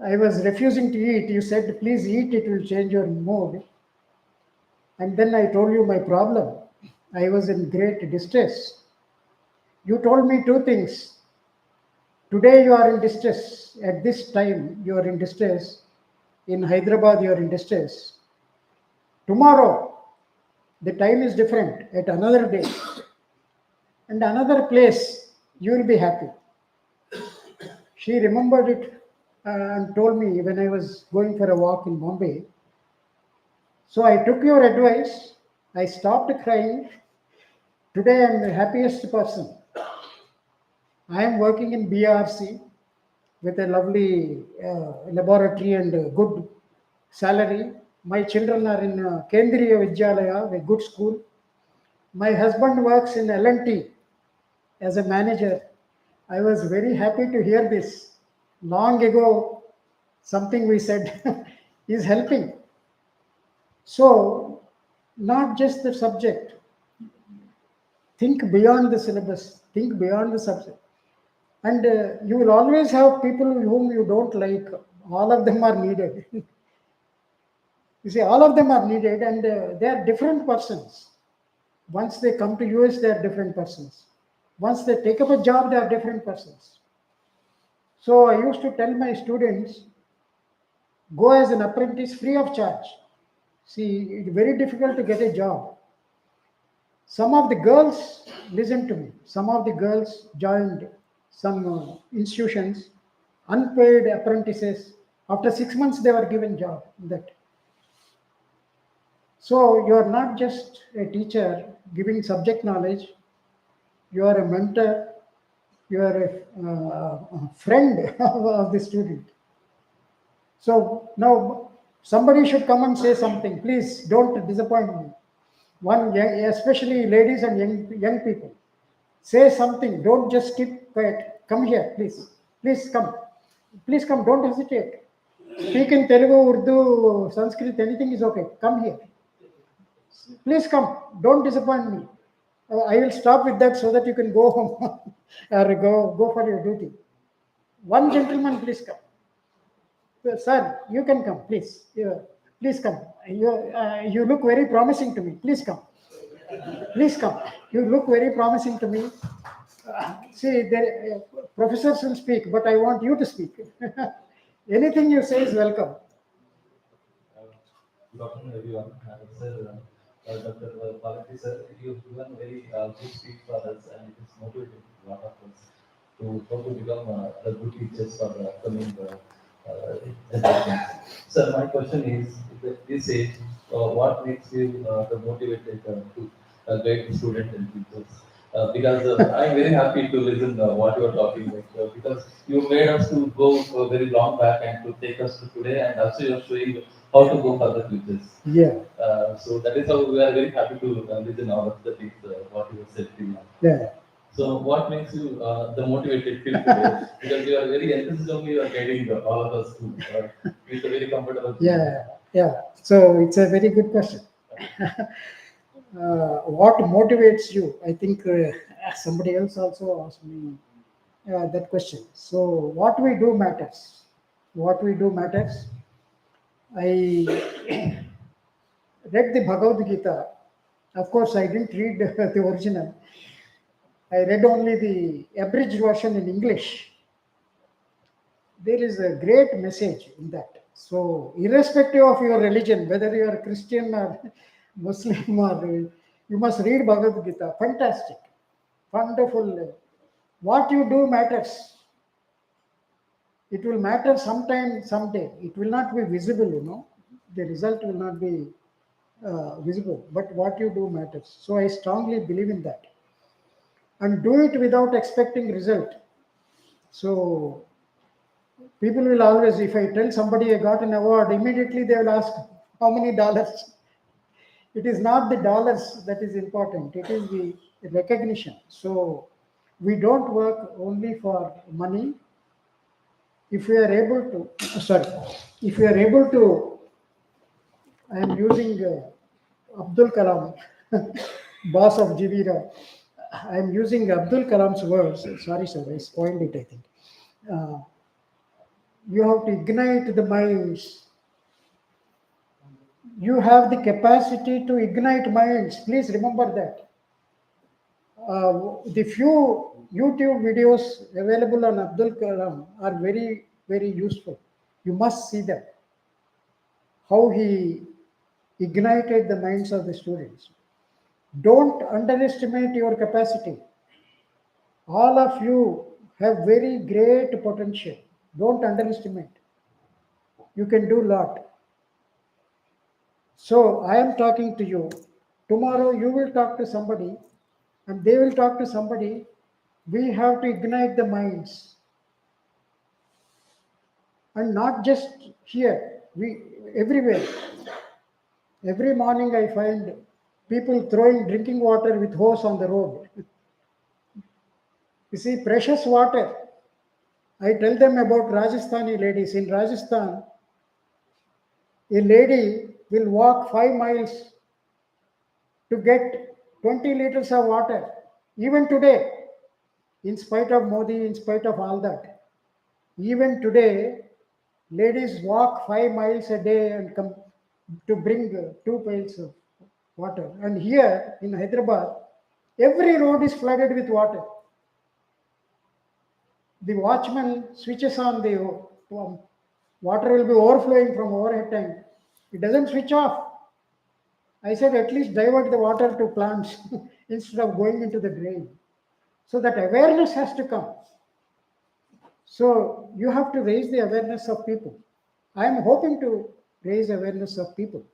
I was refusing to eat. You said, please eat, it will change your mood. And then I told you my problem. I was in great distress. You told me 2 things. Today you are in distress. At this time you are in distress. In Hyderabad you are in distress. Tomorrow the time is different. At another day and another place you will be happy. She remembered it and told me when I was going for a walk in Bombay. So I took your advice. I stopped crying. Today I am the happiest person. I am working in BRC. with a lovely laboratory and good salary. My children are in Kendriya Vidyalaya, a good school. My husband works in L&T as a manager. I was very happy to hear this. Long ago, something we said is helping. So, not just the subject, think beyond the syllabus, think beyond the subject. And you will always have people whom you don't like. All of them are needed. You see, all of them are needed, and they are different persons. Once they come to US, they are different persons. Once they take up a job, they are different persons. So I used to tell my students, go as an apprentice free of charge. See, it's very difficult to get a job. Some of the girls, listen to me, some of the girls joined some institutions, unpaid apprentices. After 6 months, they were given job in that. So you are not just a teacher giving subject knowledge, you are a mentor, you are a friend of the student. So now somebody should come and say something. Please don't disappoint me. One young, especially ladies and young people, say something. Don't just keep quiet. Come here, please. Please come. Please come. Don't hesitate. Speak in Telugu, Urdu, Sanskrit, anything is okay. Come here. Please come. Don't disappoint me. I will stop with that so that you can go home or go for your duty. One gentleman, please come. Sir, you can come, please. Please come. You look very promising to me. Please come. Please come. You look very promising to me. See, professors will speak, but I want you to speak. Anything you say is welcome. Good afternoon, everyone. Sir, Dr. Palati, sir, you've given a very good speech for us, and it is motivating a lot of us to how to become the good teachers for the upcoming generations. Sir, my question is, at this age, what makes you the motivated to guide the students and teachers? Because I'm very happy to listen what you are talking about, because you made us to go very long back and to take us to today, and also you're showing how to go for the futures. Yeah. So that is how we are very happy to listen all of the things what you have said till now. Yeah. So what makes you the motivated till today? Because you are very enthusiastic, you are guiding all of us to with a very comfortable. Yeah. Yeah. So it's a very good question. What motivates you? I think somebody else also asked me that question. So what we do matters. What we do matters. I read the Bhagavad Gita. Of course, I didn't read the original. I read only the abridged version in English. There is a great message in that. So, irrespective of your religion, whether you are Christian or Muslim, or you must read Bhagavad Gita. Fantastic, wonderful. What you do matters. It will matter sometime, someday. It will not be visible, The result will not be visible, but what you do matters. So I strongly believe in that, and do it without expecting result. So people will always, if I tell somebody I got an award, immediately they will ask how many dollars. It is not the dollars that is important, it is the recognition. So we don't work only for money. If we are able to, sorry, if we are able to, I am using Abdul Kalam, boss of Jivira. I am using Abdul Kalam's words. Sorry, sir, I spoiled it, I think. Uh, you have to ignite the minds. You have the capacity to ignite minds. Please remember that. The few YouTube videos available on Abdul Kalam are very, very useful. You must see them. How he ignited the minds of the students. Don't underestimate your capacity. All of you have very great potential. Don't underestimate. You can do a lot. So I am talking to you. Tomorrow you will talk to somebody and they will talk to somebody. We have to ignite the minds. And not just here, we everywhere. Every morning I find people throwing drinking water with hose on the road. You see, precious water. I tell them about Rajasthani ladies. In Rajasthan, a lady will walk 5 miles to get 20 liters of water. Even today, in spite of Modi, in spite of all that, even today, ladies walk 5 miles a day and come to bring 2 pails of water. And here in Hyderabad, every road is flooded with water. The watchman switches on the water will be overflowing from overhead tank. It doesn't switch off. I said at least divert the water to plants instead of going into the drain. So that awareness has to come. So you have to raise the awareness of people. I am hoping to raise awareness of people.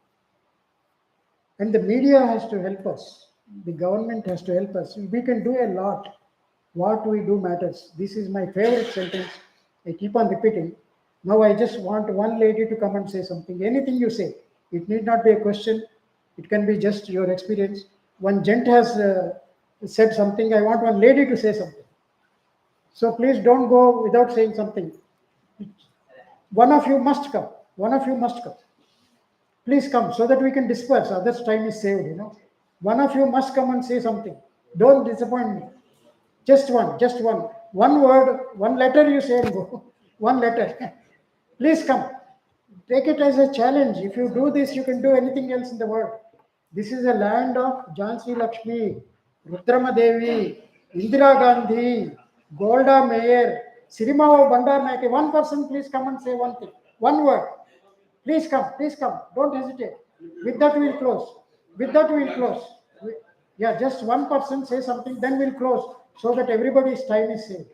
And the media has to help us. The government has to help us. We can do a lot. What we do matters. This is my favorite sentence. I keep on repeating. Now I just want one lady to come and say something. Anything you say. It need not be a question. It can be just your experience. One gent has said something. I want one lady to say something. So please don't go without saying something. One of you must come. One of you must come. Please come so that we can disperse. Others' time is saved. One of you must come and say something. Don't disappoint me. Just one, just one. One word, one letter you say and go. One letter. Please come. Take it as a challenge. If you do this, you can do anything else in the world. This is a land of Jhansi Lakshmi, Rudrama Devi, Indira Gandhi, Golda Meir, Sirimao Bandaranaike. One person, please come and say one thing. One word. Please come, please come. Don't hesitate. With that, we'll close. With that, we'll close. Yeah, just one person say something, then we'll close so that everybody's time is saved.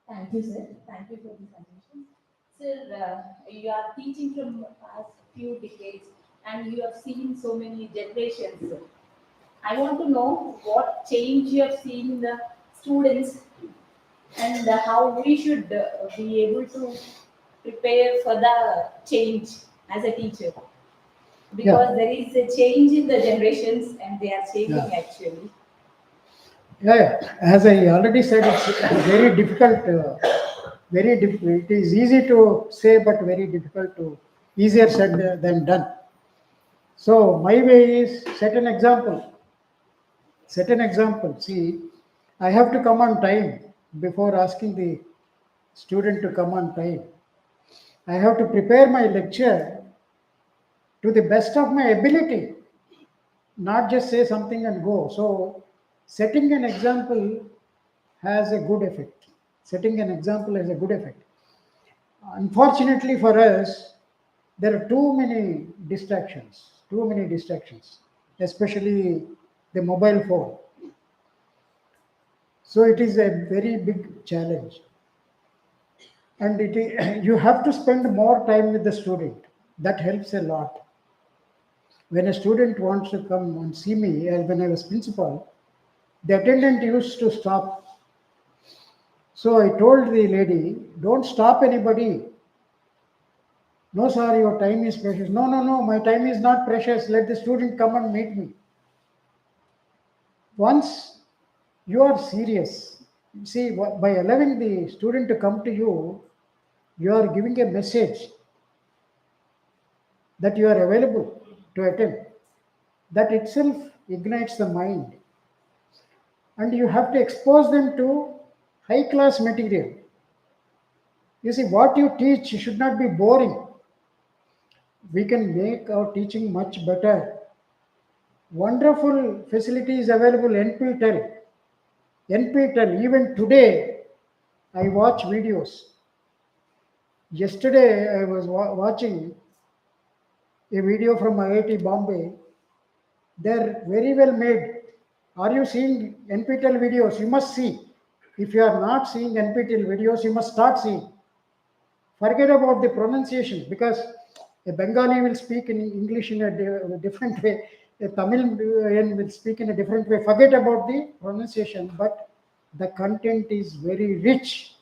Thank you, sir. Thank you for the suggestions. Sir, you are teaching from past few decades and you have seen so many generations. I want to know what change you have seen in the students and how we should be able to prepare for the change as a teacher. Because there is a change in the generations and they are changing actually. Yeah. As I already said, it's very difficult. Very difficult. It is easy to say, but very difficult to easier said than done. So my way is set an example. Set an example. See, I have to come on time before asking the student to come on time. I have to prepare my lecture to the best of my ability, not just say something and go. So, setting an example has a good effect. Setting an example has a good effect. Unfortunately for us, there are too many distractions, especially the mobile phone. So, it is a very big challenge. And you have to spend more time with the student. That helps a lot. When a student wants to come and see me, when I was principal, the attendant used to stop. So I told the lady, don't stop anybody. No, sir, your time is precious. No, no, no, my time is not precious. Let the student come and meet me. Once you are serious, see, by allowing the student to come to you, you are giving a message that you are available to attend. That itself ignites the mind. And you have to expose them to high class material. You see, what you teach should not be boring. We can make our teaching much better. Wonderful facilities available NPTEL. NPTEL, even today, I watch videos. Yesterday, I was watching a video from IIT Bombay. They're very well made. Are you seeing NPTEL videos? You must see. If you are not seeing NPTEL videos, you must start seeing. Forget about the pronunciation because a Bengali will speak in English in a different way. a Tamilian will speak in a different way. Forget about the pronunciation, but the content is very rich.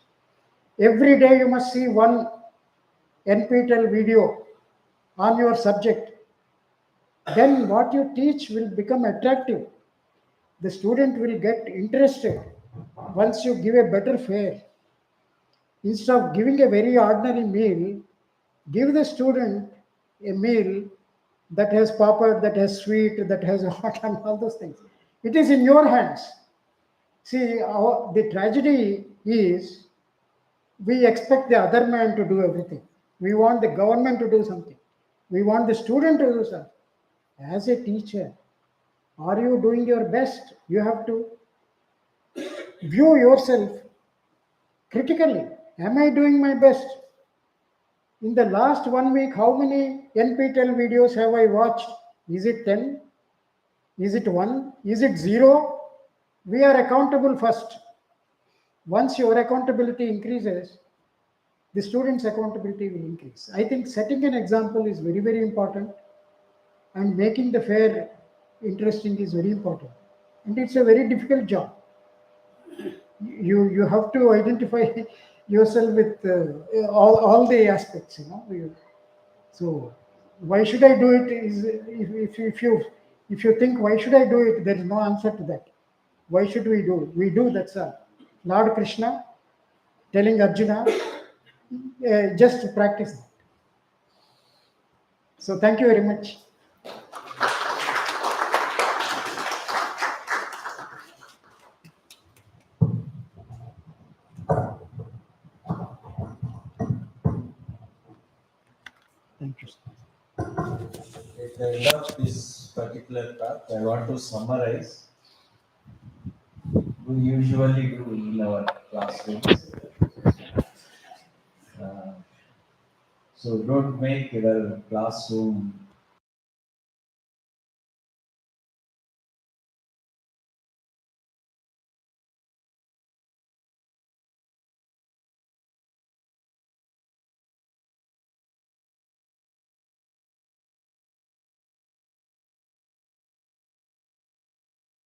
Every day you must see one NPTEL video on your subject. Then what you teach will become attractive. The student will get interested once you give a better fare. Instead of giving a very ordinary meal, give the student a meal that has papad, that has sweet, that has hot, and all those things. It is in your hands. See, the tragedy is we expect the other man to do everything. We want the government to do something. We want the student to do something. As a teacher, are you doing your best? You have to view yourself critically. Am I doing my best? In the last 1 week, how many NPTEL videos have I watched? Is it 10? Is it 1? Is it 0? We are accountable first. Once your accountability increases, the student's accountability will increase. I think setting an example is very, very important, and making the fare interesting is very important. And it's a very difficult job. You have to identify yourself with all the aspects, so why should I do it is, if you think why should I do it, there is no answer to that. Why should we do it? We do, that's all. Lord Krishna telling Arjuna, just to practice that. So thank you very much. Thank you. At the end of this particular talk, I want to summarize. We usually do in our classrooms. So don't make your classroom